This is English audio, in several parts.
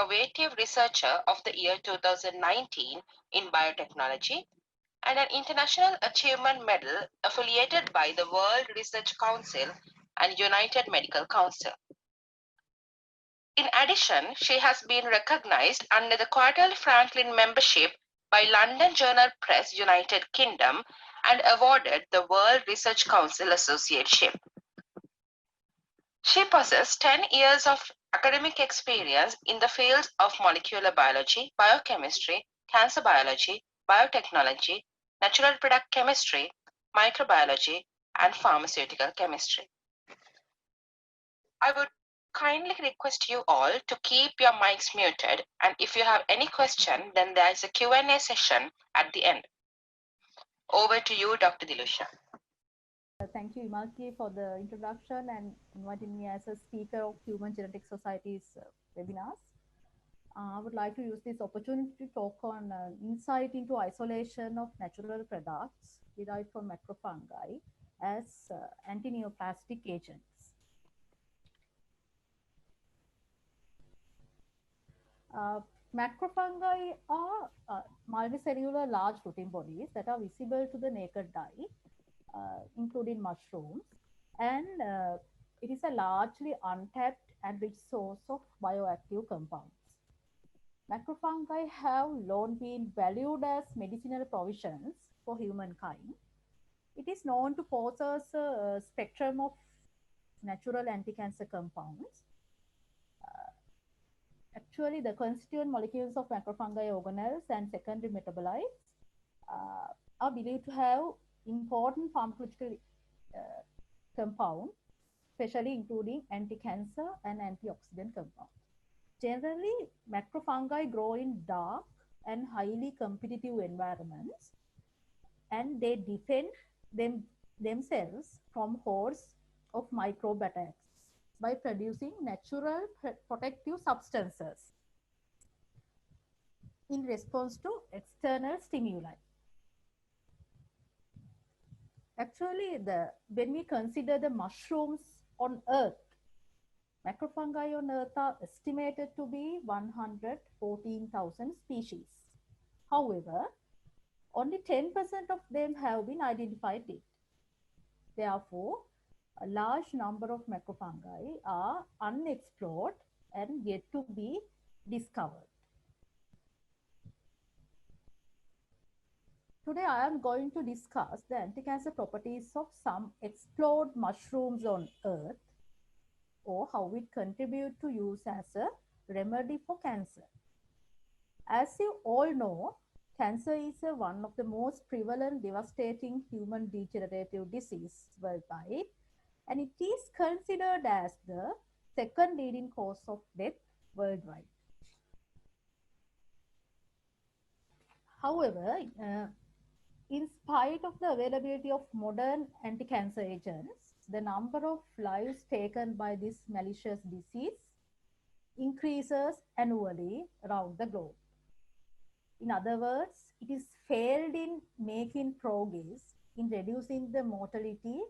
Innovative Researcher of the Year 2019 in Biotechnology, and an International Achievement Medal affiliated by the World Research Council and United Medical Council. In addition, she has been recognized under the Quarterly Franklin membership by London Journal Press, United Kingdom, and awarded the World Research Council Associateship. She possesses 10 years of academic experience in the fields of molecular biology, biochemistry, cancer biology, biotechnology, natural product chemistry, microbiology, and pharmaceutical chemistry. I would kindly request you all to keep your mics muted, and if you have any question, then there is a Q&A session at the end. Over to you, Dr. Dilusha. Thank you, Imalki, for the introduction and inviting me as a speaker of Human Genetic Society's webinars. I would like to use this opportunity to talk on insight into isolation of natural products derived from macrofungi as antineoplastic agents. Macrofungi are multicellular large protein bodies that are visible to the naked eye, including mushrooms, and it is a largely untapped and rich source of bioactive compounds. Macrofungi have long been valued as medicinal provisions for humankind. It is known to possess a spectrum of natural anti-cancer compounds. Actually, the constituent molecules of macrofungi organelles and secondary metabolites are believed to have important pharmacological compounds, especially including anti-cancer and antioxidant compounds. Generally, macrofungi grow in dark and highly competitive environments, and they defend themselves from hordes of microbe attacks by producing natural protective substances in response to external stimuli. Actually, when we consider the mushrooms on Earth, macrofungi on Earth are estimated to be 114,000 species. However, only 10% of them have been identified yet. Therefore, a large number of macrofungi are unexplored and yet to be discovered. Today, I am going to discuss the anti-cancer properties of some explored mushrooms on Earth, or how it contributes to use as a remedy for cancer. As you all know, cancer is one of the most prevalent devastating human degenerative disease worldwide, and it is considered as the second leading cause of death worldwide. However, in spite of the availability of modern anti-cancer agents, the number of lives taken by this malicious disease increases annually around the globe. In other words, it is failed in making progress in reducing the mortality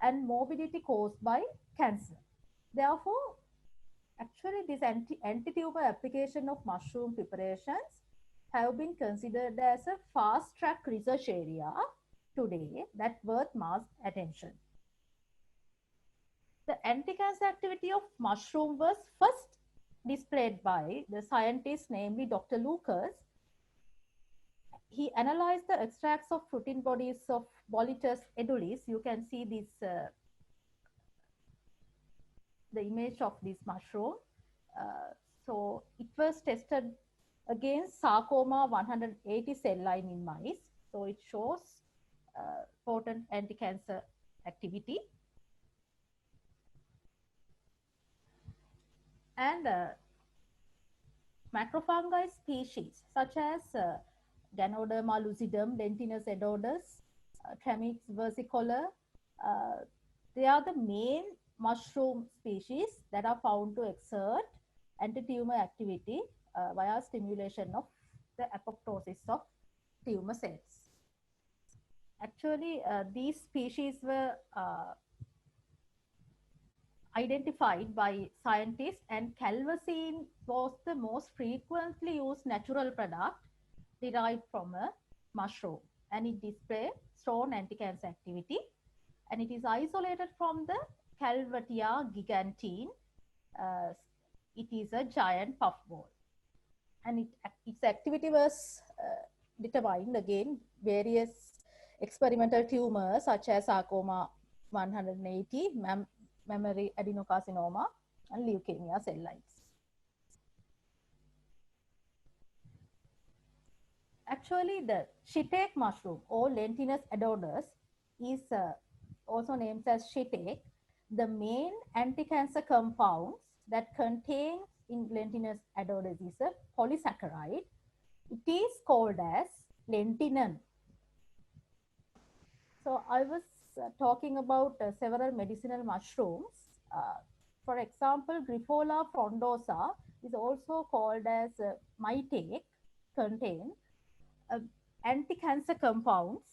and morbidity caused by cancer. Therefore, actually this anti-tumor application of mushroom preparations have been considered as a fast-track research area today that worth mass attention. The anti-cancer activity of mushroom was first displayed by the scientist, namely Dr. Lucas. He analyzed the extracts of protein bodies of Boletus edulis. You can see this, the image of this mushroom. So it was tested against sarcoma 180 cell line in mice. So it shows potent anti-cancer activity. And macrofungi species such as Ganoderma lucidum, Lentinus edodus, Tramix versicolor, they are the main mushroom species that are found to exert anti-tumor activity via stimulation of the apoptosis of tumor cells. Actually, these species were identified by scientists, and calvacine was the most frequently used natural product derived from a mushroom, and it displays strong anti-cancer activity, and it is isolated from the Calvatia gigantine. Uh, it is a giant puffball, and its activity was determined again various experimental tumors such as sarcoma 180, mammary adenocarcinoma, and leukemia cell lines. Actually, the shiitake mushroom or Lentinus adonis is also named as shiitake. The main anti-cancer compounds that contain in Lentinus adonis is a polysaccharide. It is called as lentinan. So I was talking about several medicinal mushrooms. Uh, for example, Grifola frondosa is also called as maitake, contain anti-cancer compounds.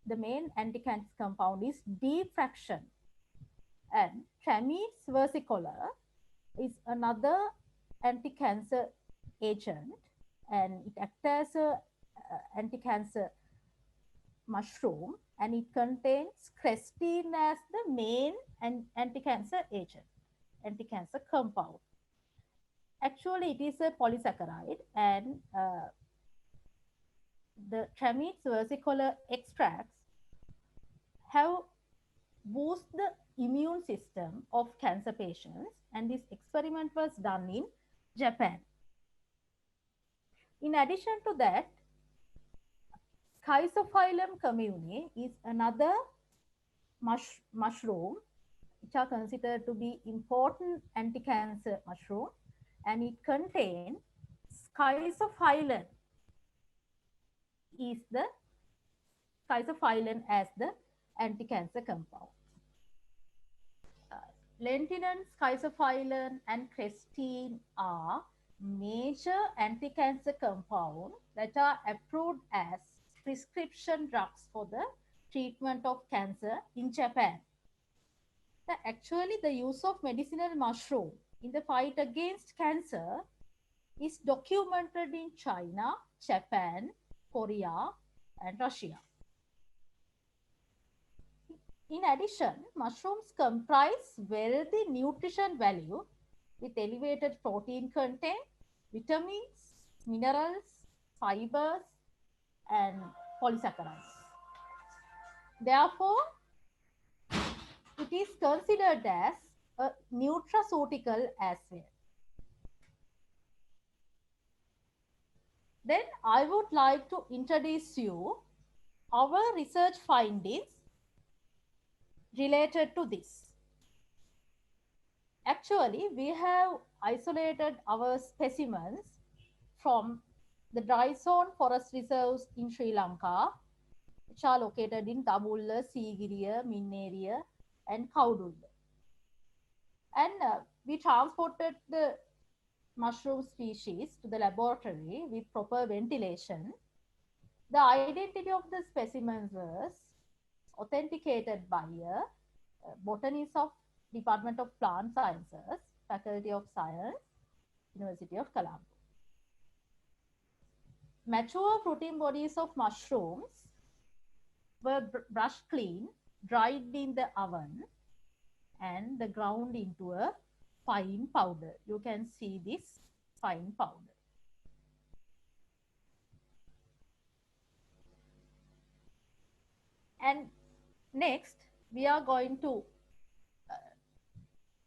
The main anti-cancer compound is diffraction, and Tramides versicolor is another anti-cancer agent, and it acts as a anti-cancer mushroom, and it contains crestine as the main anti-cancer agent, anti-cancer compound. Actually, it is a polysaccharide, and the Tramides versicolor extracts have boost the immune system of cancer patients, and this experiment was done in Japan. In addition to that, Schizophyllum commune is another mushroom which are considered to be important anti-cancer mushroom, and it contains schizophyllin is the schizophyllin as the anti-cancer compound. Lentinan, schizophyllin, and crestine are major anti-cancer compounds that are approved as prescription drugs for the treatment of cancer in Japan. Actually, the use of medicinal mushroom in the fight against cancer is documented in China, Japan, Korea, and Russia. In addition, mushrooms comprise wealthy nutrition value with elevated protein content, vitamins, minerals, fibers, and polysaccharides. Therefore, it is considered as a nutraceutical as well. Then I would like to introduce you our research findings related to this. Actually, we have isolated our specimens from the dry zone forest reserves in Sri Lanka, which are located in Tabulla, Sigiriya, Minneriya, and Kaudulla. And we transported the mushroom species to the laboratory with proper ventilation. The identity of the specimens was authenticated by a botanist of Department of Plant Sciences, Faculty of Science, University of Colombo. Mature fruiting bodies of mushrooms were brushed clean, dried in the oven, and the ground into a fine powder. You can see this fine powder. And next, we are going to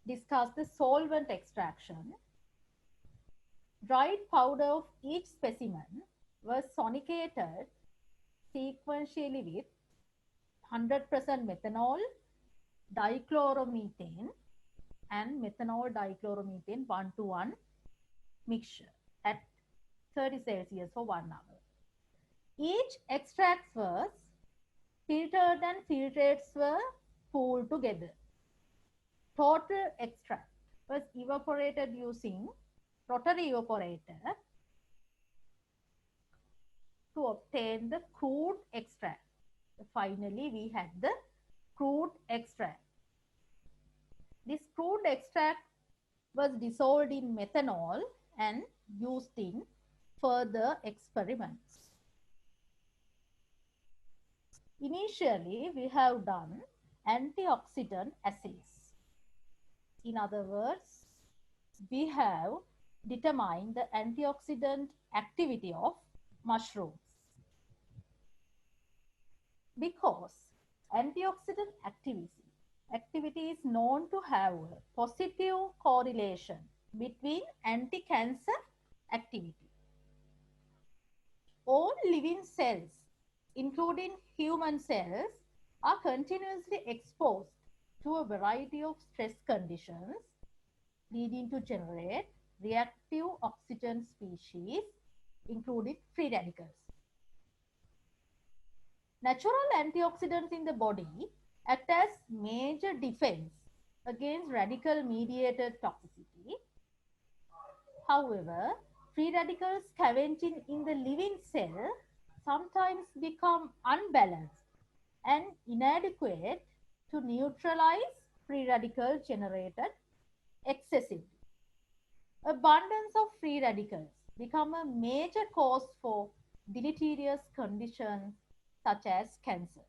discuss the solvent extraction. Dried powder of each specimen was sonicated sequentially with 100% methanol, dichloromethane, and methanol dichloromethane 1:1 mixture at 30 Celsius for 1 hour. Each extract was filtered and filtrates were pooled together. Total extract was evaporated using rotary evaporator to obtain the crude extract. Finally, we had the crude extract. This crude extract was dissolved in methanol and used in further experiments. Initially, we have done antioxidant assays. In other words, we have determined the antioxidant activity of mushrooms. Because antioxidant activity is known to have a positive correlation between anti-cancer activity. All living cells, including human cells, are continuously exposed to a variety of stress conditions, leading to generate reactive oxygen species, including free radicals. Natural antioxidants in the body act as major defense against radical mediated toxicity. However, free radicals scavenging in the living cell sometimes become unbalanced and inadequate to neutralize free radical generated excessively. Abundance of free radicals become a major cause for deleterious conditions such as cancer.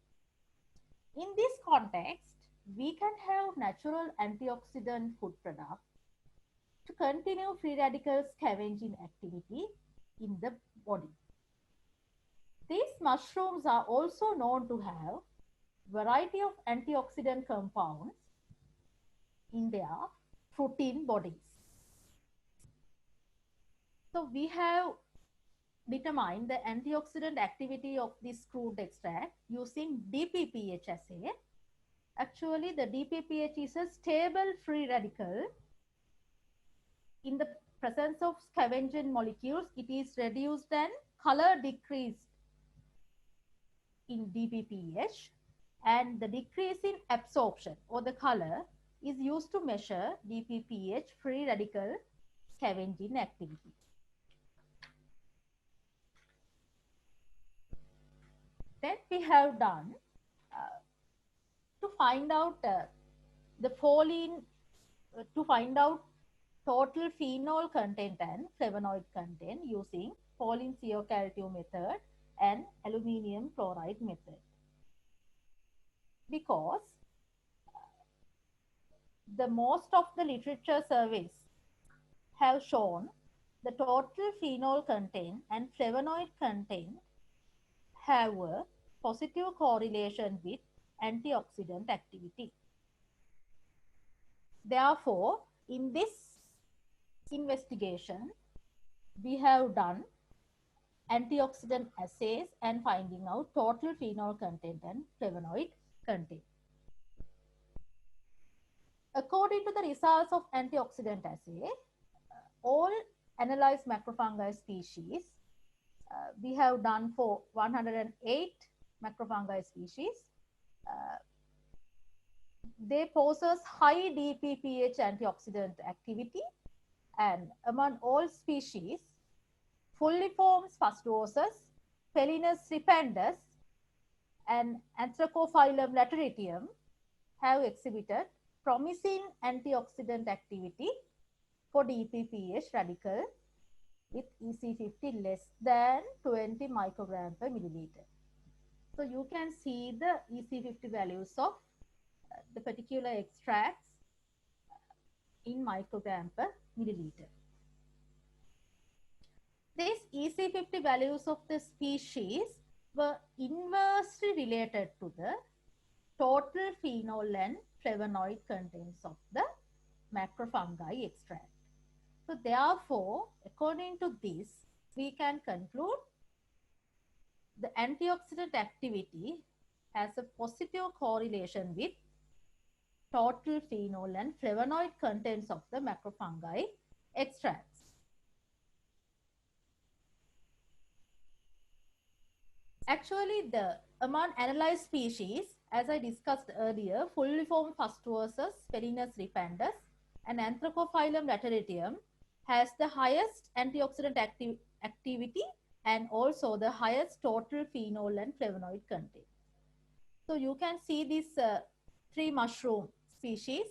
In this context, we can have natural antioxidant food products to continue free radical scavenging activity in the body. These mushrooms are also known to have variety of antioxidant compounds in their protein bodies. So we have determined the antioxidant activity of this crude extract using DPPH assay. Actually, the DPPH is a stable free radical. In the presence of scavenging molecules, it is reduced and color decreased in DPPH, and the decrease in absorption or the color is used to measure DPPH free radical scavenging activity. Then we have done to find out the to find out total phenol content and flavonoid content using Pauling CO-calcium method and aluminium chloride method. Because the most of the literature surveys have shown the total phenol content and flavonoid content have a positive correlation with antioxidant activity. Therefore, in this investigation, we have done antioxidant assays and finding out total phenol content and flavonoid content. According to the results of antioxidant assay, all analyzed macrofungi species, we have done for 108 macrofungi species, they possess high DPPH antioxidant activity, and among all species, Fulliform spustosus, Felinus repandus, and Anthracophyllum lateritium have exhibited promising antioxidant activity for DPPH radical with EC50 less than 20 microgram per milliliter. So you can see the EC50 values of the particular extracts in microgram per milliliter. These EC50 values of the species were inversely related to the total phenol and flavonoid contents of the macrofungi extract. So therefore, according to this, we can conclude the antioxidant activity has a positive correlation with total phenol and flavonoid contents of the macrofungi extracts. Actually, the among analyzed species, as I discussed earlier, Fulliform spustosus, Felinus repandus, and Anthracophyllum lateritium has the highest antioxidant activity and also the highest total phenol and flavonoid content. So you can see these three mushroom species.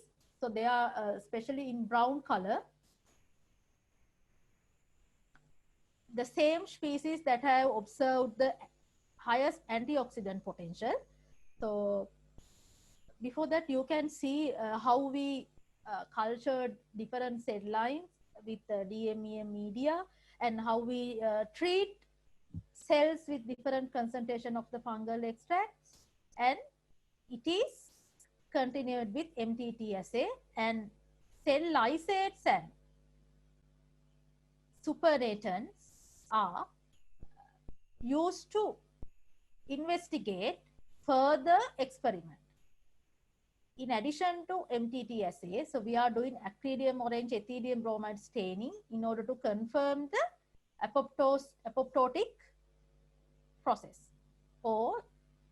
So they are especially in brown color. The same species that have observed the highest antioxidant potential. So before that, you can see how we cultured different cell lines with DMEM media, and how we treat cells with different concentration of the fungal extracts, and it is continued with MTT assay, and cell lysates and supernatants are used to investigate further experiment. In addition to MTT assay, so we are doing actinium orange ethidium bromide staining in order to confirm the apoptotic process, or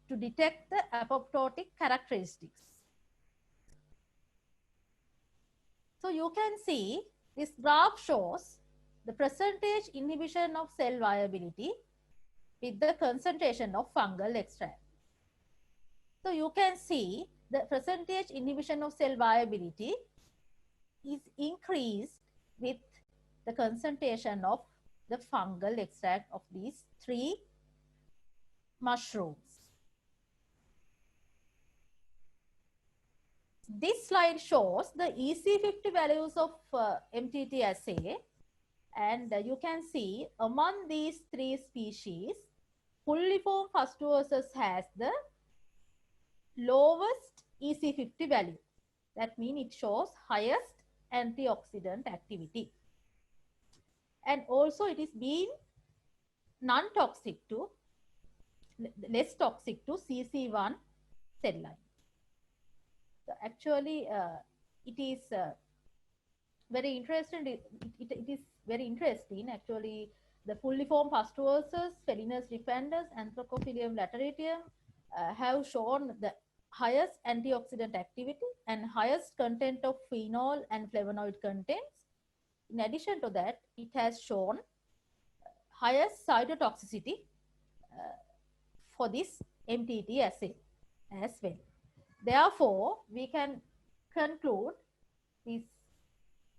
to detect the apoptotic characteristics. So you can see this graph shows the percentage inhibition of cell viability with the concentration of fungal extract. So you can see the percentage inhibition of cell viability is increased with the concentration of the fungal extract of these 3 mushrooms. This slide shows the EC50 values of MTT assay, and you can see among these 3 species, Pulliform fastuosus has the lowest EC50 value. That means it shows highest antioxidant activity. And also it is being non-toxic to, less toxic to CC1 cell line. So actually, it is very interesting. It is very interesting. Actually, the Pulliform fastuosus, Felinus repandus, Anthracophilium lateritium have shown the highest antioxidant activity and highest content of phenol and flavonoid contents. In addition to that, it has shown highest cytotoxicity for this MTT assay as well. Therefore, we can conclude this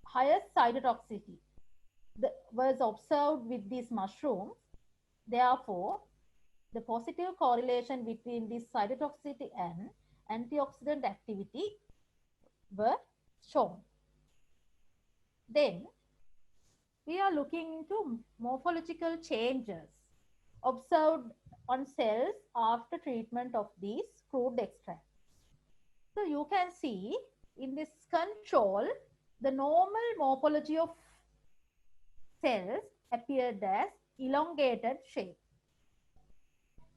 highest cytotoxicity was observed with these mushrooms. Therefore, the positive correlation between this cytotoxicity and antioxidant activity were shown. Then we are looking into morphological changes observed on cells after treatment of these crude extracts. So you can see in this control, the normal morphology of cells appeared as elongated shape.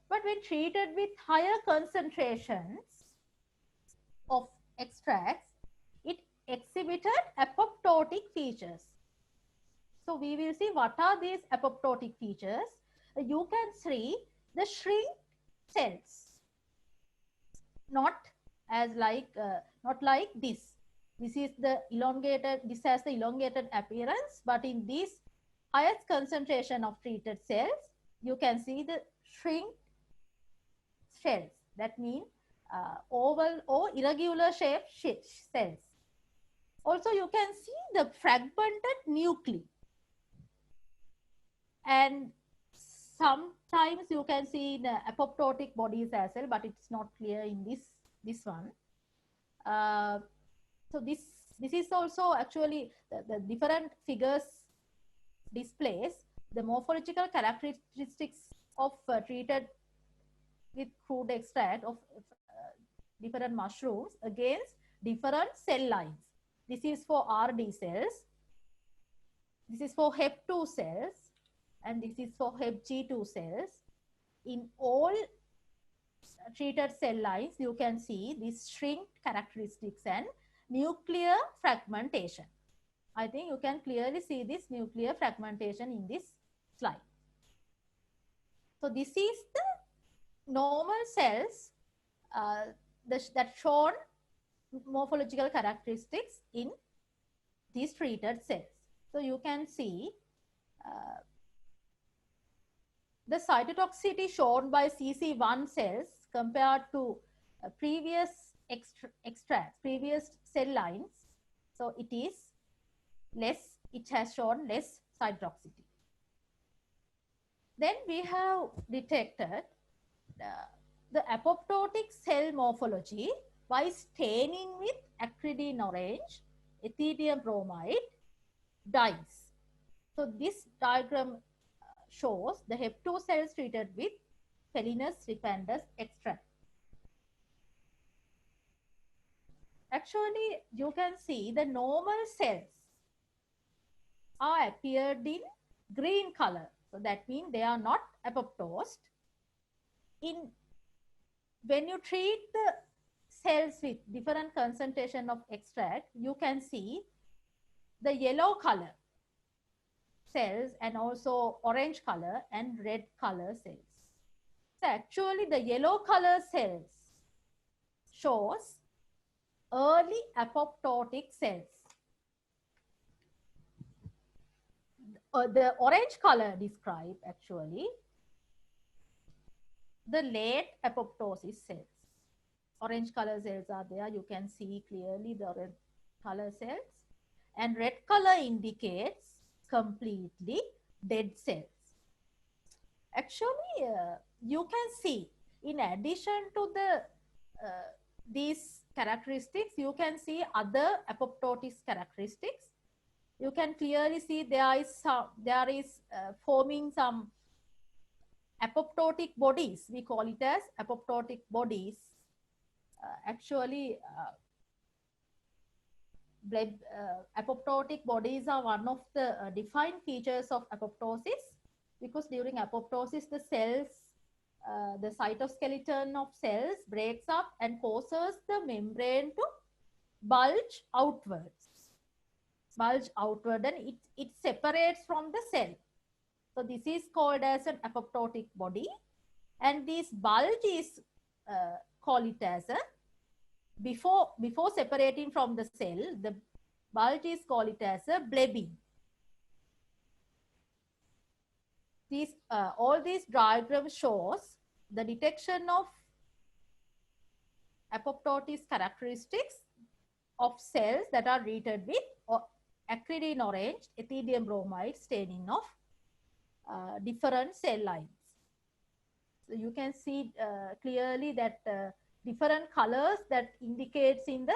But when treated with higher concentrations of extracts, it exhibited apoptotic features. So we will see what are these apoptotic features. You can see the shrink cells, not like this. This is the elongated, this has the elongated appearance, but in this highest concentration of treated cells, you can see the shrink cells. That means oval or irregular shaped cells. Also, you can see the fragmented nuclei. And sometimes you can see the apoptotic bodies as well, but it's not clear in this one. So this is also actually the different figures displays the morphological characteristics of treated with crude extract of different mushrooms against different cell lines. This is for RD cells, this is for HEP2 cells, and this is for HEPG2 cells. In all treated cell lines, you can see these shrink characteristics and nuclear fragmentation. I think you can clearly see this nuclear fragmentation in this slide. So this is the normal cells that shown morphological characteristics in these treated cells. So you can see the cytotoxicity shown by CC1 cells compared to previous extracts, previous cell lines So it is less, it has shown less hydroxity. Then we have detected the apoptotic cell morphology by staining with acridine orange, ethidium bromide dyes. So this diagram shows the HEP2 cells treated with Felinus repandus extract. Actually, you can see the normal cells are appeared in green color. So that means they are not apoptosed. When you treat the cells with different concentration of extract, you can see the yellow color cells and also orange color and red color cells. So actually the yellow color cells shows early apoptotic cells. The orange color describe actually the late apoptosis cells. Orange color cells are there. You can see clearly the red color cells. And red color indicates completely dead cells. Actually, you can see in addition to these characteristics, you can see other apoptotic characteristics. You can clearly see there is forming some apoptotic bodies. We call it as apoptotic bodies. Actually, apoptotic bodies are one of the defined features of apoptosis, because during apoptosis the cells, the cytoskeleton of cells breaks up and causes the membrane to bulge outward and it separates from the cell. So this is called as an apoptotic body, and this bulge is call it as a before separating from the cell, the bulge is called it as a blebbing. All these diagrams shows the detection of apoptosis characteristics of cells that are treated with acridine orange, ethidium bromide staining of different cell lines. So you can see clearly that different colors that indicates in the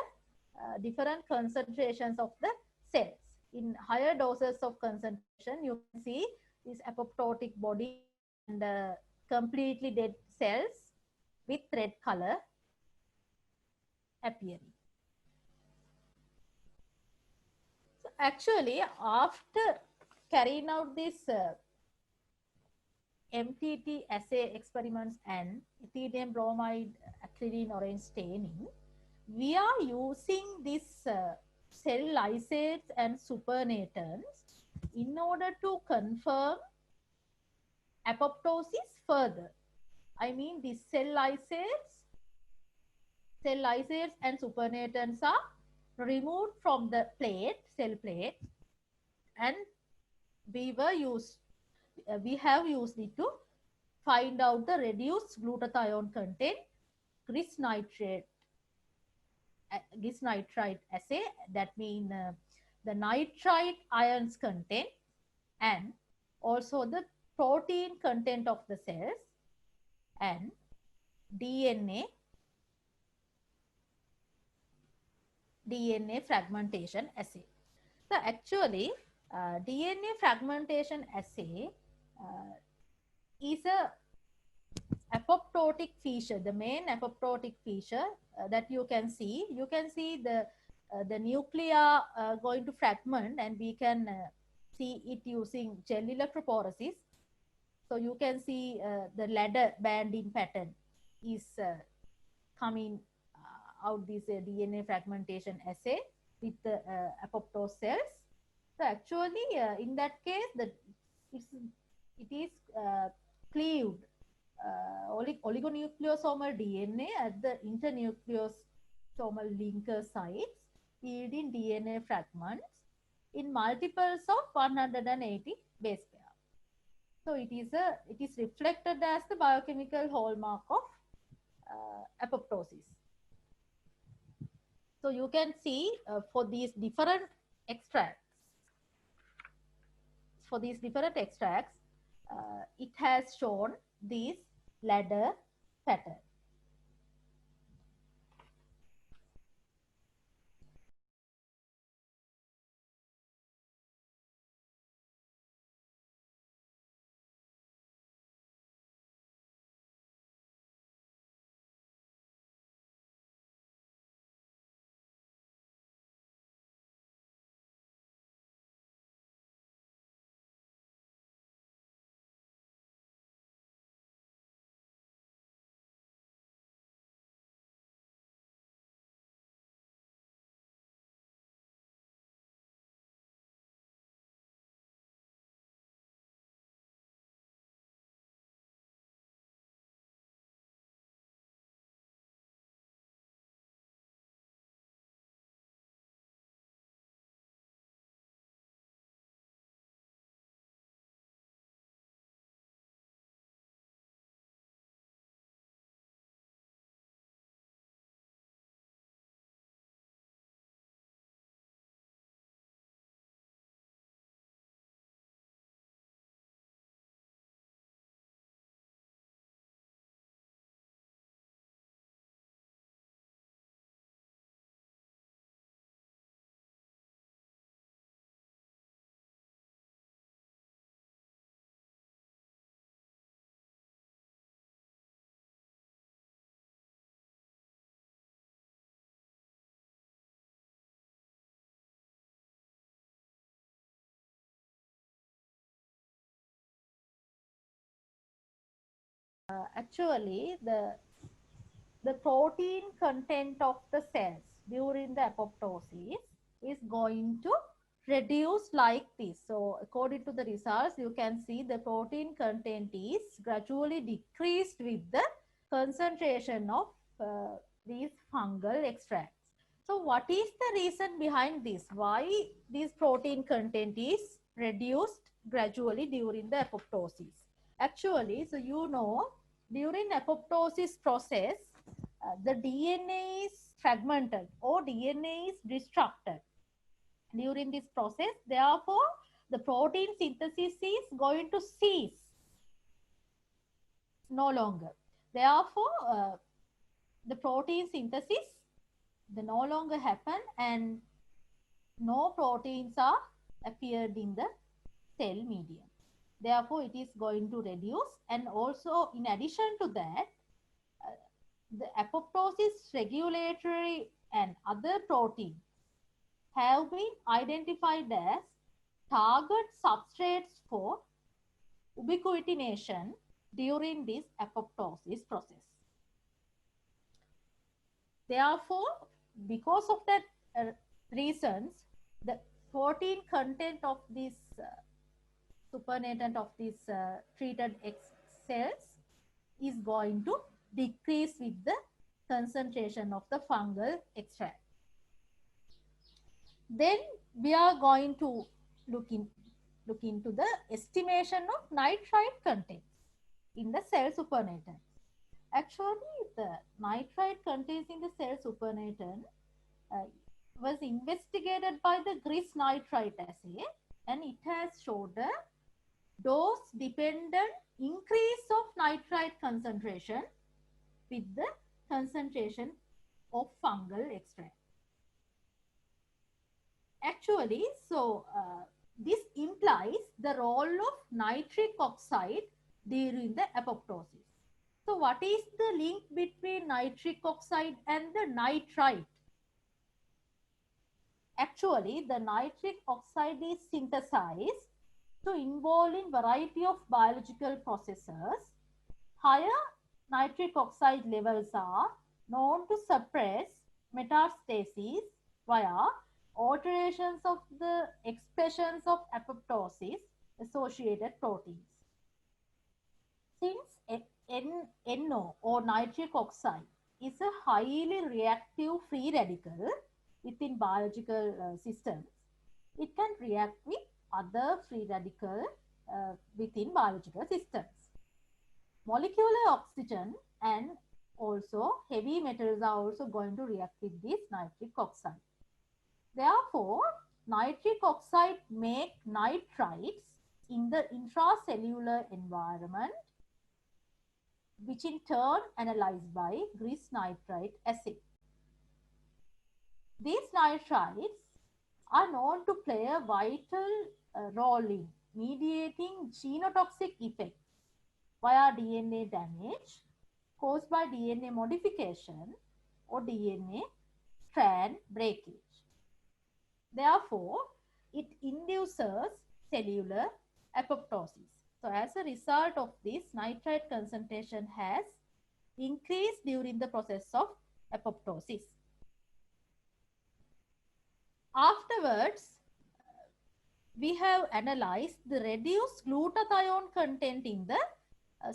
different concentrations of the cells. In higher doses of concentration, you can see these apoptotic bodies and completely dead cells with red color appearing. So actually, after carrying out this MTT assay experiments and ethidium bromide acridine orange staining, we are using this cell lysates and supernatants in order to confirm apoptosis further. I mean, these cell lysates and supernatants are removed from the cell plate, and we have used it to find out the reduced glutathione content GRIS nitrite assay. That means the nitrite ions content and also the protein content of the cells and DNA fragmentation assay. So actually, DNA fragmentation assay is a apoptotic feature, the main apoptotic feature that you can see. You can see the nuclei going to fragment, and we can see it using gel electrophoresis. So you can see the ladder banding pattern is coming out this DNA fragmentation assay with the apoptose cells. So actually, in that case, it is cleaved oligonucleosomal DNA at the internucleosomal linker sites, yielding DNA fragments in multiples of 180 base pair. So it is reflected as the biochemical hallmark of apoptosis. So you can see for these different extracts, it has shown this ladder pattern. Actually, the protein content of the cells during the apoptosis is going to reduce like this. So according to the results, you can see the protein content is gradually decreased with the concentration of these fungal extracts. So what is the reason behind this? Why this protein content is reduced gradually during the apoptosis? Actually, so you know, during apoptosis process, the DNA is fragmented or DNA is destructed during this process. Therefore, the protein synthesis is going to cease no longer. Therefore, the protein synthesis the no longer happen and no proteins are appeared in the cell medium. Therefore, it is going to reduce, and also in addition to that, the apoptosis regulatory and other proteins have been identified as target substrates for ubiquitination during this apoptosis process. Therefore, because of that reasons, the protein content of this supernatant of these treated cells is going to decrease with the concentration of the fungal extract. Then we are going to look into the estimation of nitrite contents in the cell supernatant. Actually, the nitrite contents in the cell supernatant was investigated by the Gris nitrite assay, and it has showed a dose dependent increase of nitrite concentration with the concentration of fungal extract. Actually, so this implies the role of nitric oxide during the apoptosis. So what is the link between nitric oxide and the nitrite? Actually, the nitric oxide is synthesized to involve in variety of biological processes. Higher nitric oxide levels are known to suppress metastasis via alterations of the expressions of apoptosis associated proteins. Since NO or nitric oxide is a highly reactive free radical within biological systems, it can react with other free radical within biological systems. Molecular oxygen and also heavy metals are also going to react with this nitric oxide. Therefore, nitric oxide make nitrites in the intracellular environment, which in turn analyzed by Gris nitrite acid. These nitrites are known to play a vital role in mediating genotoxic effects via DNA damage caused by DNA modification or DNA strand breakage. Therefore, it induces cellular apoptosis. So, as a result of this, nitrite concentration has increased during the process of apoptosis. Afterwards, we have analyzed the reduced glutathione content in the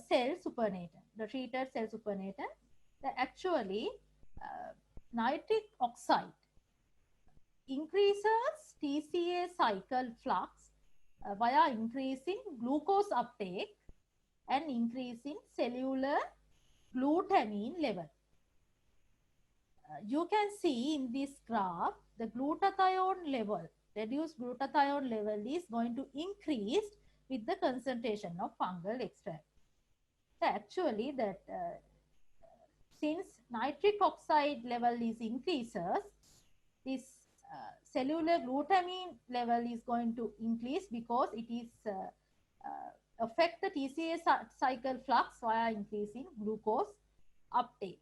cell supernatant, the treated cell supernatant. Actually, nitric oxide increases TCA cycle flux via increasing glucose uptake and increasing cellular glutamine level. You can see in this graph the glutathione level, reduced glutathione level is going to increase with the concentration of fungal extract. So actually that since nitric oxide level is increases, this cellular glutamine level is going to increase because it is affect the TCA cycle flux via increasing glucose uptake.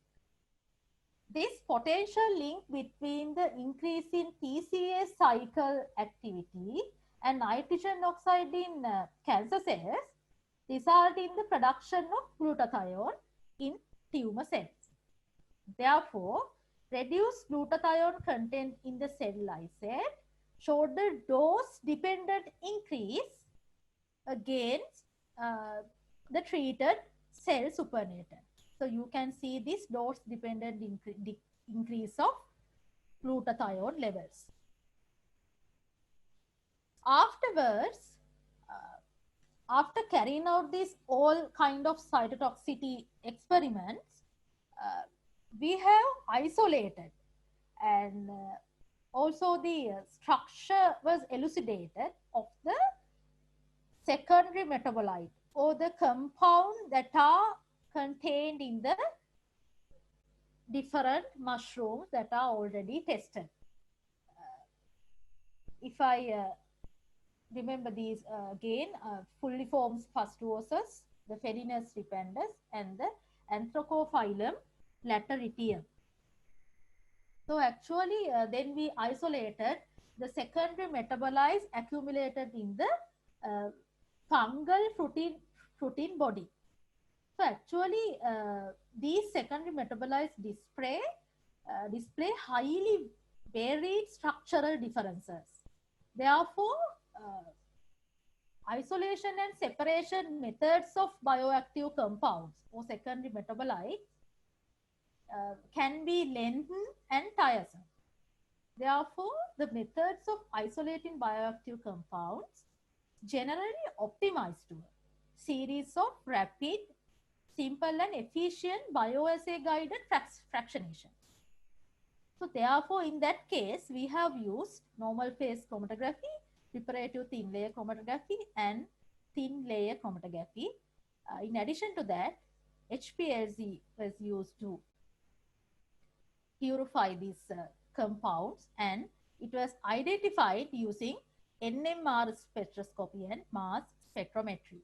This potential link between the increase in TCA cycle activity and nitrogen oxide in cancer cells result in the production of glutathione in tumor cells. Therefore, reduced glutathione content in the cell lysate showed the dose-dependent increase against the treated cell supernatant. So you can see this dose-dependent increase of glutathione levels. Afterwards, after carrying out these all kind of cytotoxicity experiments, we have isolated and also the structure was elucidated of the secondary metabolite or the compound that are contained in the different mushrooms that are already tested. If I remember these again, Fulliformes fastuosus, the Phelinus stupendus, and the Anthracophyllum lateritium. So actually, then we isolated the secondary metabolites accumulated in the fungal fruitin body. So actually, these secondary metabolites display highly varied structural differences. Therefore, isolation and separation methods of bioactive compounds or secondary metabolites can be lengthened and tiresome. Therefore, the methods of isolating bioactive compounds generally optimize to a series of rapid, simple and efficient bioassay guided fractionation. So therefore, in that case, we have used normal phase chromatography, preparative thin layer chromatography and thin layer chromatography. In addition to that, HPLC was used to purify these compounds, and it was identified using NMR spectroscopy and mass spectrometry.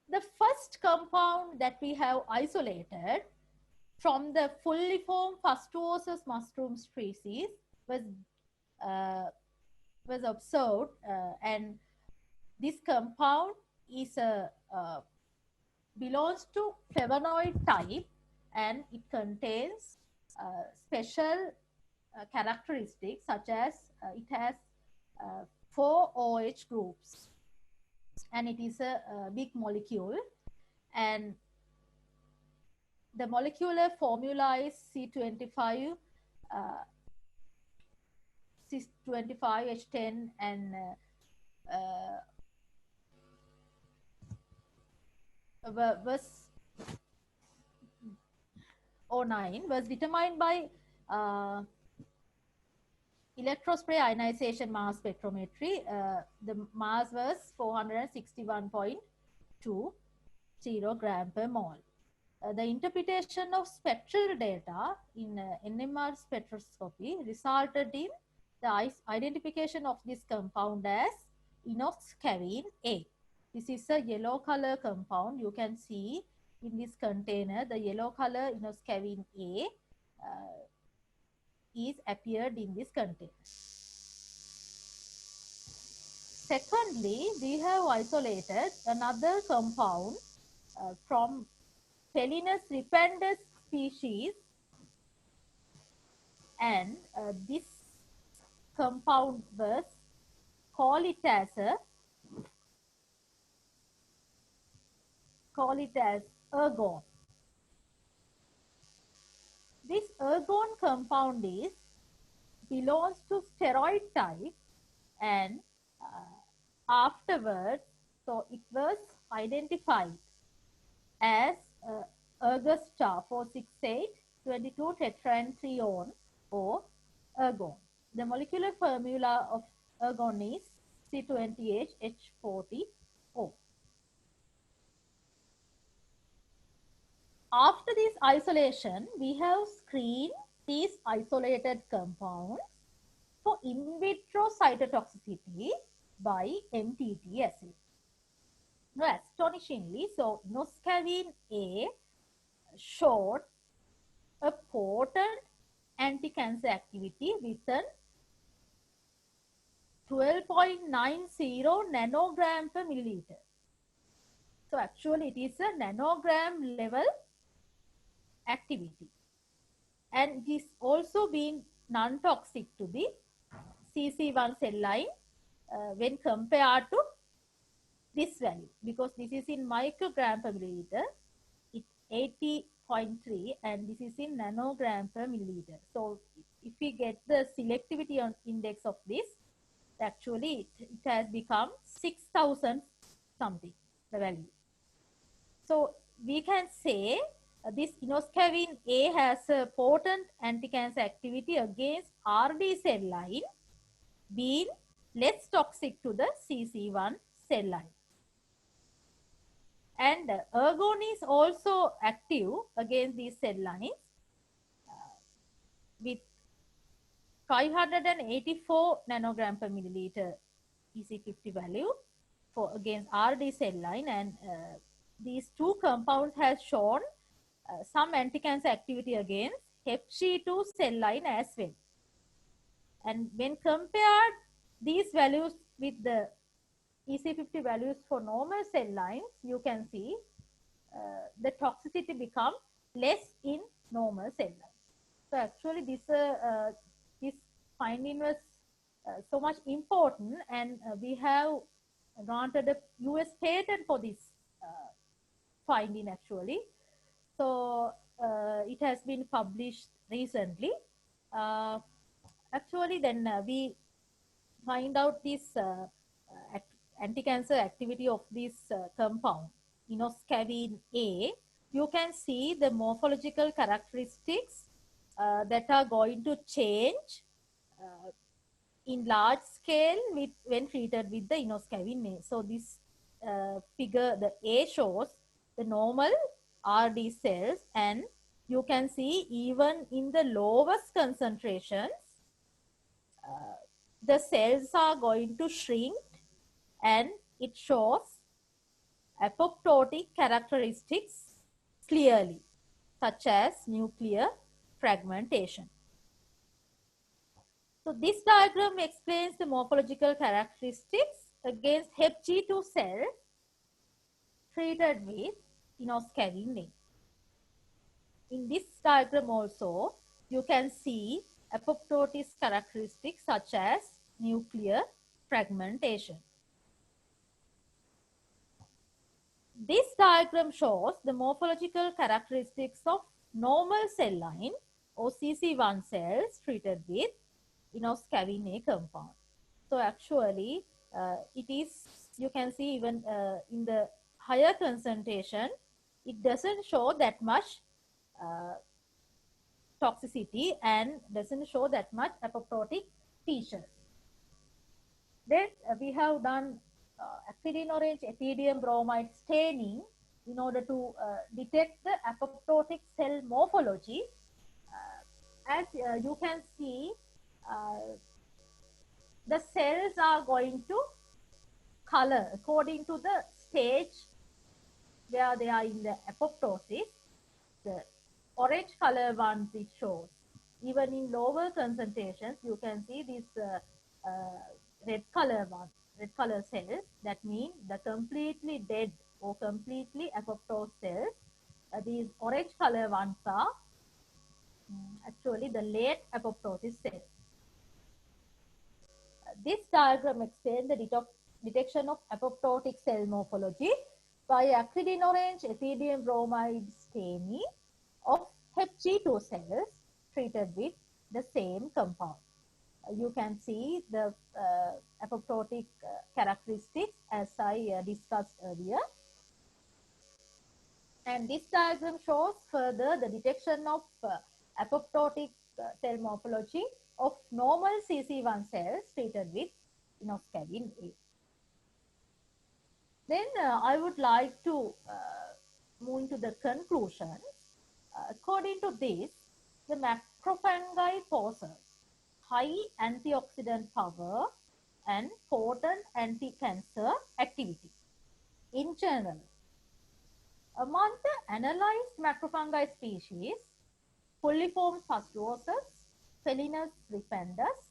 The first compound that we have isolated from the Fulliform fastuosus mushroom species was observed, and this compound is belongs to flavonoid type, and it contains special characteristics such as it has 4 OH groups, and it is a big molecule, and the molecular formula is C25, C25H10, and was 09 was determined by electrospray ionization mass spectrometry. The mass was 461.20 gram per mole. The interpretation of spectral data in NMR spectroscopy resulted in the identification of this compound as inoscavine A. This is a yellow color compound. You can see in this container the yellow color inoscavine A is appeared in this container. Secondly, we have isolated another compound from Felinus repandus species, and this compound was call it as ergon. This ergon compound belongs to steroid type, and afterwards, so it was identified as Ergosta 46822 tetraentrione or ergon. The molecular formula of ergon is C20H40O. After this isolation, we have screened these isolated compounds for in vitro cytotoxicity by MTT assay. Now, astonishingly, so inoscavine A showed a potent anti-cancer activity with an 12.90 nanogram per milliliter. So actually it is a nanogram level activity, and it is also being non-toxic to the CC1 cell line when compared to this value, because this is in microgram per milliliter, it's 80.3, and this is in nanogram per milliliter. So if we get the selectivity on index of this, actually it has become 6,000 something, the value. So we can say this inoscavine A has a potent anti-cancer activity against RD cell line, being less toxic to the CC1 cell line. And ergon is also active against these cell lines with 584 nanogram per milliliter EC50 value for against RD cell line, and these two compounds have shown some anti-cancer activity against HepG2 cell line as well. And when compared these values with the EC50 values for normal cell lines, you can see the toxicity become less in normal cell lines. So actually this finding was so much important, and we have granted a US patent for this finding actually. So it has been published recently. Actually then we find out this anti-cancer activity of this compound, inoscavine A. You can see the morphological characteristics that are going to change in large scale when treated with the inoscavine A. So this figure, the A shows the normal RD cells, and you can see even in the lowest concentrations, the cells are going to shrink, and it shows apoptotic characteristics clearly, such as nuclear fragmentation. So this diagram explains the morphological characteristics against HepG2 cells treated with inoscavine A. In this diagram also, you can see apoptotic characteristics such as nuclear fragmentation. This diagram shows the morphological characteristics of normal cell line or CC1 cells treated with inoscavine A compound. So actually it is, you can see even in the higher concentration, it doesn't show that much toxicity and doesn't show that much apoptotic features. Then we have done acridine orange ethidium bromide staining in order to detect the apoptotic cell morphology. As you can see, the cells are going to color according to the stage where they are in the apoptosis. The orange color ones it shows. Even in lower concentrations, you can see this red color one, red color cells. That means the completely dead or completely apoptosed cells. These orange color ones are actually the late apoptosis cells. This diagram explains the detection of apoptotic cell morphology by acridine orange ethidium bromide staining of HepG2 cells treated with the same compound. You can see the apoptotic characteristics as I discussed earlier. And this diagram shows further the detection of apoptotic cell morphology of normal CC1 cells treated with inoscavin A. Then I would like to move into the conclusion. According to this, the macrofungi possess high antioxidant power and potent anti-cancer activity. In general, among the analyzed macrofungi species, Fulliform fastuosus, Felinus repandus,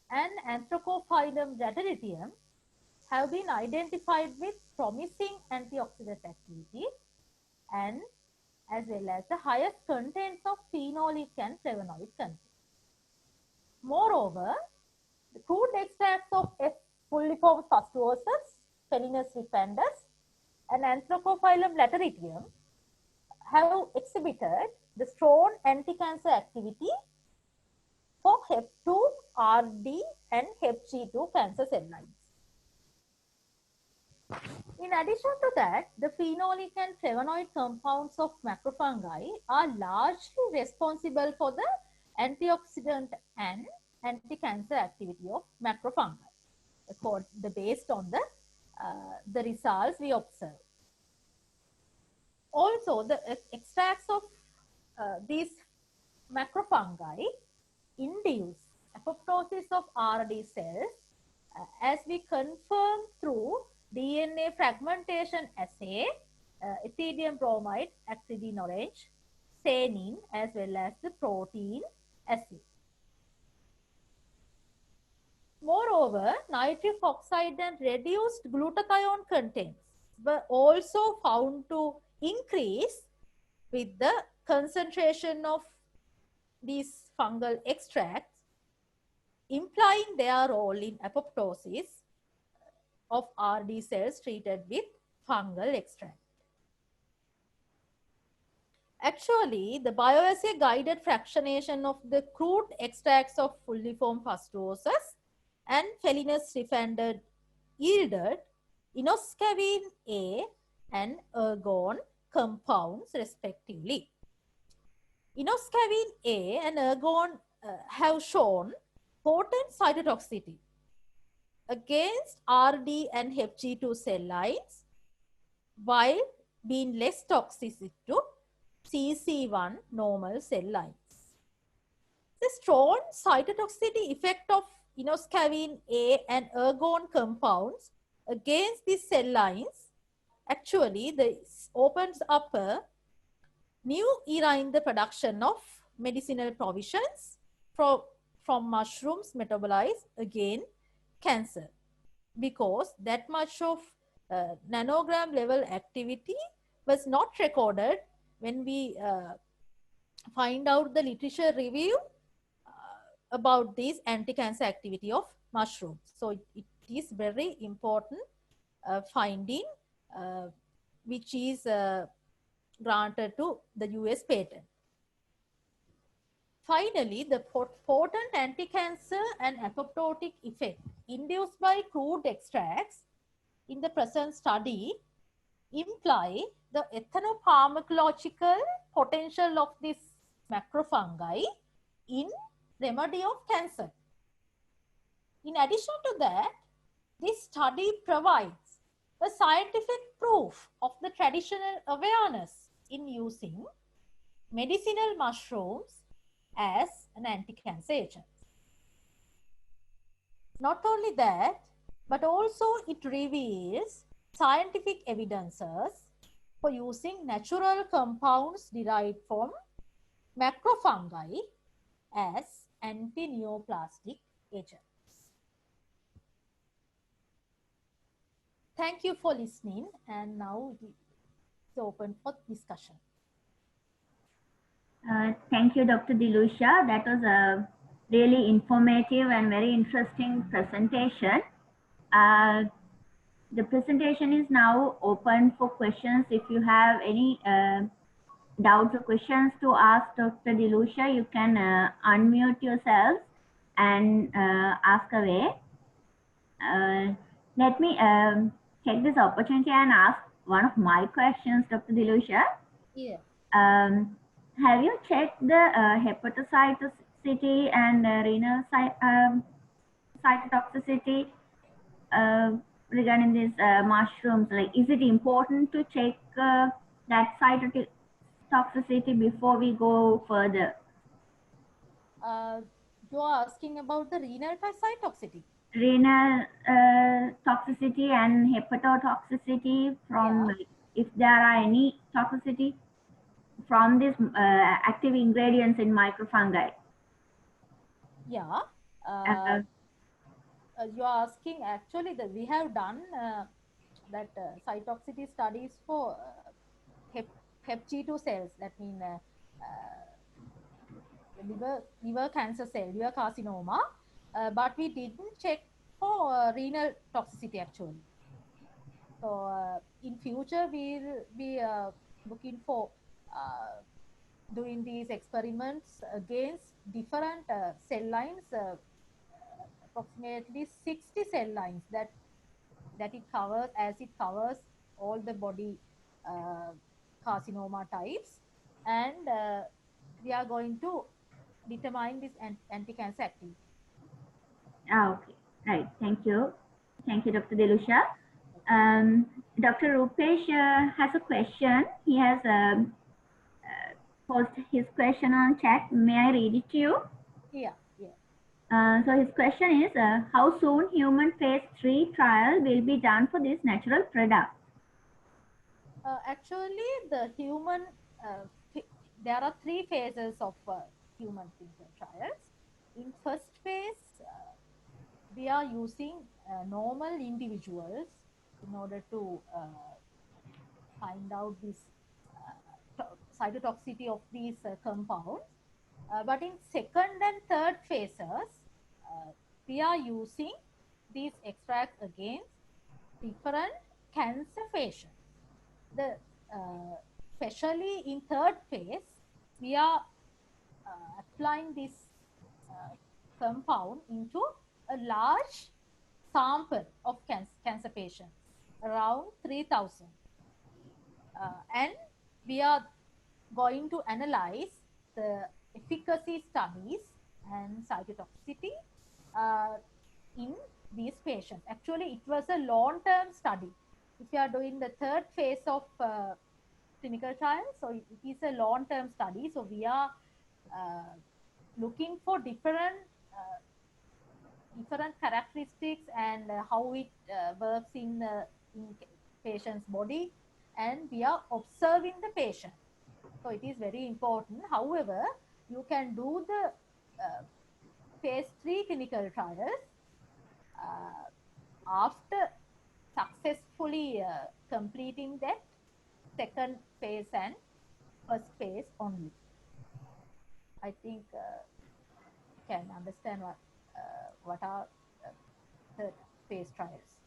and Anthracophilum lateritium have been identified with promising antioxidant activity and as well as the highest contents of phenolic and flavonoid content. Moreover, the crude extracts of F. fulliform fastuosus, Felinus repandus, and Anthracophilum lateritium have exhibited the strong anti-cancer activity for HEP2, RD, and HepG2 cancer cell lines. In addition to that, the phenolic and flavonoid compounds of macrofungi are largely responsible for the antioxidant and anti-cancer activity of macrofungi, based on the results we observe. Also, the extracts of these macrofungi induce apoptosis of RD cells as we confirm through DNA fragmentation assay, ethidium bromide, acridine orange, staining, as well as the protein assay. Moreover, nitric oxide and reduced glutathione contents were also found to increase with the concentration of these fungal extracts, implying their role in apoptosis of RD cells treated with fungal extract. Actually, the bioassay guided fractionation of the crude extracts of Fulliform fastuosus and Felinus repandus yielded inoscavin A and ergon compounds respectively. Inoscavin A and ergon have shown potent cytotoxicity against RD and HepG2 cell lines while being less toxic to CC1 normal cell lines. The strong cytotoxicity effect of inoscavin A and ergon compounds against these cell lines actually this opens up a new era in the production of medicinal provisions from mushrooms metabolize again cancer, because that much of nanogram level activity was not recorded when we find out the literature review about this anti-cancer activity of mushrooms. So it is very important finding which is granted to the US patent. Finally, the potent anti-cancer and apoptotic effect induced by crude extracts in the present study imply the ethnopharmacological potential of this macrofungi in remedy of cancer. In addition to that, this study provides a scientific proof of the traditional awareness in using medicinal mushrooms as an anti-cancer agent. Not only that, but also it reveals scientific evidences for using natural compounds derived from macrofungi as anti-neoplastic agents. Thank you for listening, and now it's open for discussion. Thank you, Dr. Dilusha. That was a really informative and very interesting presentation. The presentation is now open for questions. If you have any doubts or questions to ask Dr. Dilusha, you can unmute yourself and ask away. Let me take this opportunity and ask one of my questions, Dr. Dilusha. Yeah. Have you checked the hepatocytosis and renal cytotoxicity regarding these mushrooms? Like, is it important to check that cytotoxicity before we go further? You are asking about the renal cytotoxicity. Renal toxicity and hepatotoxicity from, Yeah. if there are any toxicity from these active ingredients in microfungi. Yeah. You are asking, actually, that we have done that cytotoxicity studies for hep G2 cells, that means liver cancer cell, liver carcinoma, but we didn't check for renal toxicity actually. So in future we'll be looking for doing these experiments against different cell lines, approximately 60 cell lines that it covers, as it covers all the body carcinoma types, and we are going to determine this anti-cancer activity. Okay, right. Thank you. Thank you, Dr. Dilusha. Dr. Rupesh has a question. He has posted his question on chat. May I read it to you? Yeah. So his question is, how soon human phase 3 trial will be done for this natural product? Actually, the human, there are 3 phases of human clinical trials. In first phase, we are using normal individuals in order to find out this cytotoxicity of these compounds. But in second and third phases, we are using these extracts against different cancer patients. Especially in third phase, we are applying this compound into a large sample of cancer patients, around 3,000. And we are going to analyze the efficacy studies and cytotoxicity in these patients. Actually, it was a long-term study. If you are doing the third phase of clinical trial, so it is a long-term study. So we are looking for different characteristics and how it works in patient's body, and we are observing the patient. So it is very important. However, you can do the phase 3 clinical trials after successfully completing that second phase and first phase only. I think you can understand what are third phase trials.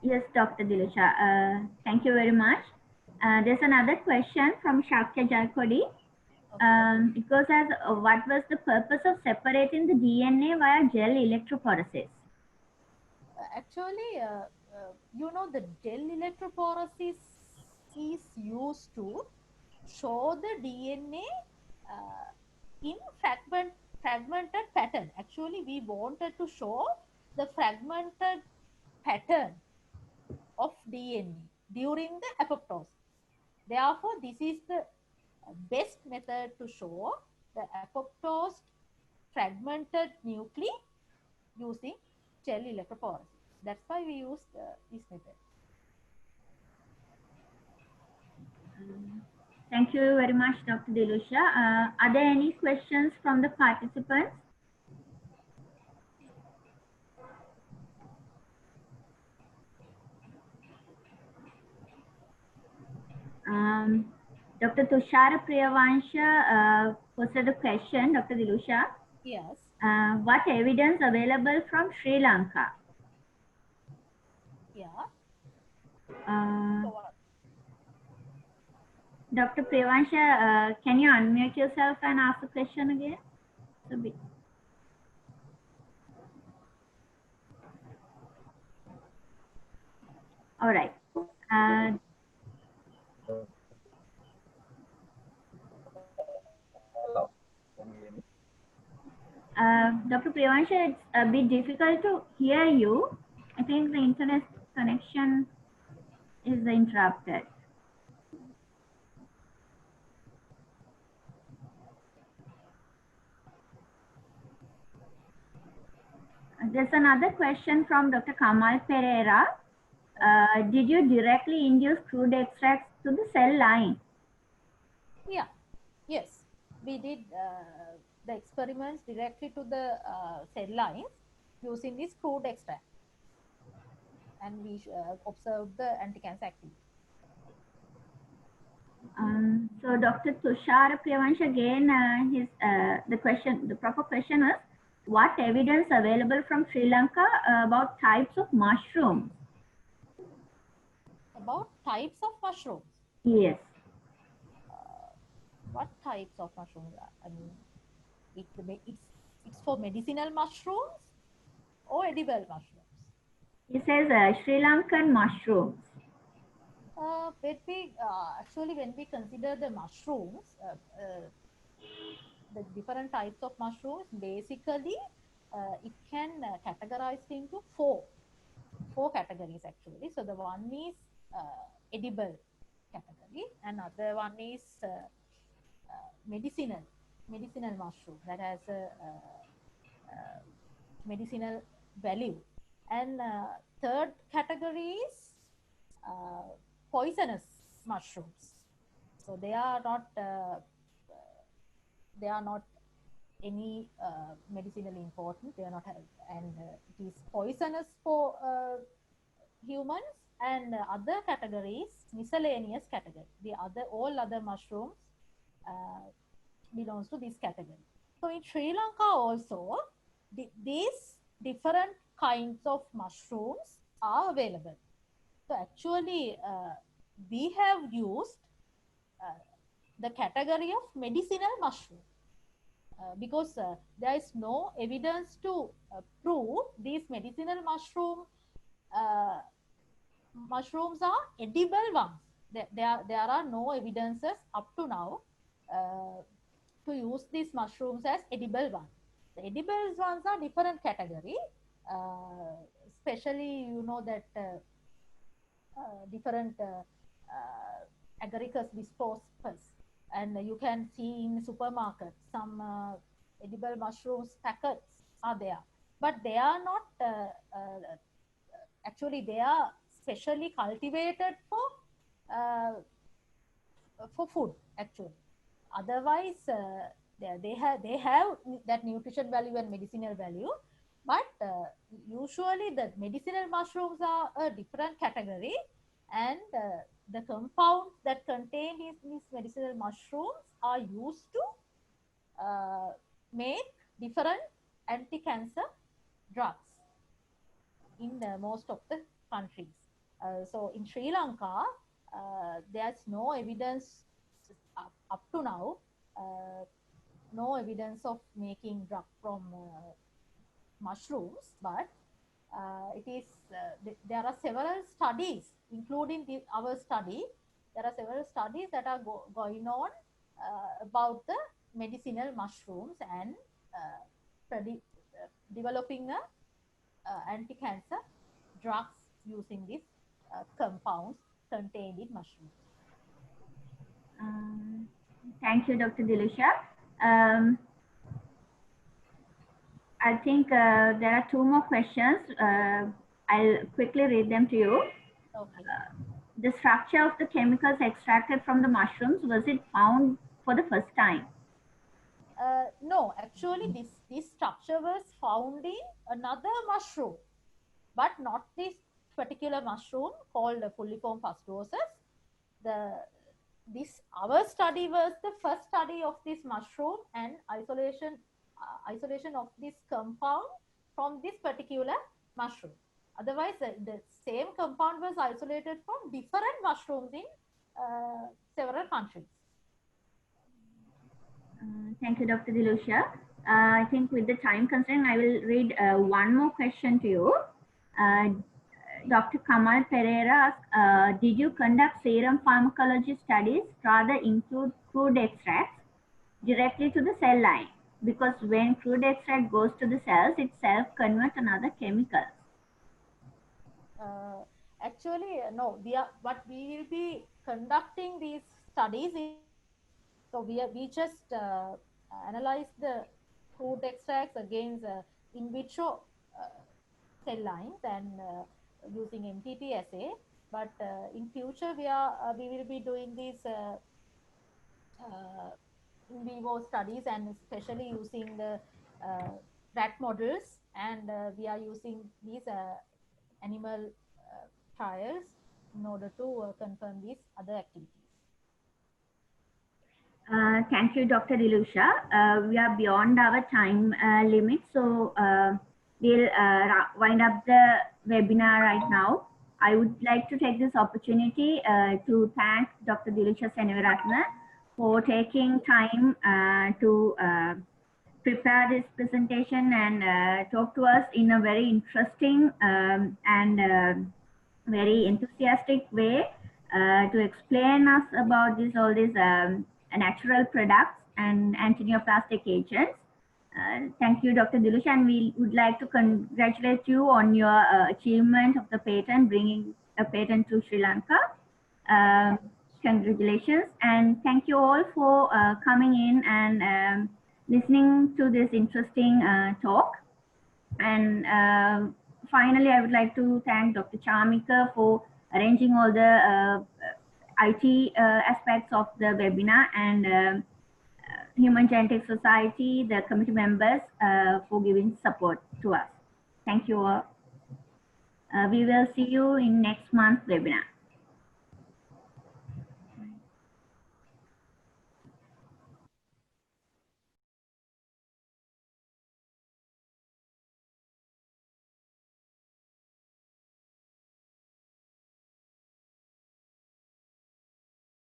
Yes, Dr. Dilusha. Thank you very much. There's another question from Shakya Jalkodi. Okay. It goes as, what was the purpose of separating the DNA via gel electrophoresis? Actually, the gel electrophoresis is used to show the DNA in fragmented pattern. Actually, we wanted to show the fragmented pattern of DNA during the apoptosis. Therefore, this is the best method to show the apoptosed fragmented nuclei using shell electrophoresis. That's why we used this method. Thank you very much, Dr. Dilusha. Are there any questions from the participants? Dr. Tushara Priyavansha posted a question, Dr. Dilusha. Yes. What evidence available from Sri Lanka? Yeah. Dr. Priyavansha, can you unmute yourself and ask the question again? All right. Dr. Priyavansha, it's a bit difficult to hear you. I think the internet connection is interrupted. There's another question from Dr. Kamal Pereira. Did you directly induce crude extracts to the cell line? Yeah. Yes. We did the experiments directly to the cell lines using this crude extract. And we observed the anti-cancer activity. So Dr. Tushar Priyavansh again, the proper question is, what evidence available from Sri Lanka about types of mushrooms? About types of mushrooms? Yes. What types of mushrooms? I mean, it's for medicinal mushrooms or edible mushrooms? He says Sri Lankan mushrooms. Actually, when we consider the mushrooms, the different types of mushrooms, basically, it can categorize into four categories actually. So the one is edible category, another one is medicinal mushroom that has a medicinal value, and third category is poisonous mushrooms. So they are not any medicinally important. They are not, and it is poisonous for humans. And other categories, miscellaneous category. All other mushrooms belongs to this category. So in Sri Lanka also, these different kinds of mushrooms are available. So actually, we have used the category of medicinal mushroom because there is no evidence to prove these medicinal mushrooms are edible ones. There are no evidences up to now to use these mushrooms as edible ones. The edible ones are different category. Especially, you know that different agaricus bisphospus, and you can see in supermarkets some edible mushrooms packets are there, but they are not actually they are specially cultivated for food actually. Otherwise, they have that nutrition value and medicinal value, but usually the medicinal mushrooms are a different category, and the compounds that contain these medicinal mushrooms are used to make different anti-cancer drugs in most of the countries. So in Sri Lanka, there's no evidence up to now, no evidence of making drug from mushrooms, but there are several studies, including our study. There are several studies that are going on about the medicinal mushrooms and developing a anti-cancer drugs using these compounds contained in mushrooms. Thank you, Dr. Dilisha. I think there are two more questions. I'll quickly read them to you. Okay. The structure of the chemicals extracted from the mushrooms, was it found for the first time? No, actually this structure was found in another mushroom, but not this particular mushroom called Fulliform pustuosus. Our study was the first study of this mushroom and isolation of this compound from this particular mushroom. Otherwise, the same compound was isolated from different mushrooms in several countries. Thank you, Dr. Dilusha. I think with the time constraint, I will read one more question to you. Dr. Kamal Pereira asked, did you conduct serum pharmacology studies, rather include crude extracts directly to the cell line? Because when crude extract goes to the cells, itself converts another chemical. Actually, no, but we will be conducting these studies. So we just analyze the crude extracts against in vitro cell lines and using MTT assay. But in future, we will be doing these in vivo studies and especially using the rat models, and we are using these animal trials in order to confirm these other activities. Thank you, Dr. Dilusha. We are beyond our time limit, so we'll wind up the webinar right now. I would like to take this opportunity to thank Dr. Dilusha Seneviratne for taking time to prepare this presentation and talk to us in a very interesting and very enthusiastic way to explain us about all these natural products and antineoplastic agents. Thank you, Dr. Dilusha, and we would like to congratulate you on your achievement of the patent, bringing a patent to Sri Lanka. Congratulations, and thank you all for coming in and listening to this interesting talk. And finally, I would like to thank Dr. Chamika for arranging all the IT aspects of the webinar, and Human Genetics Society, the committee members, for giving support to us. Thank you all. We will see you in next month's webinar.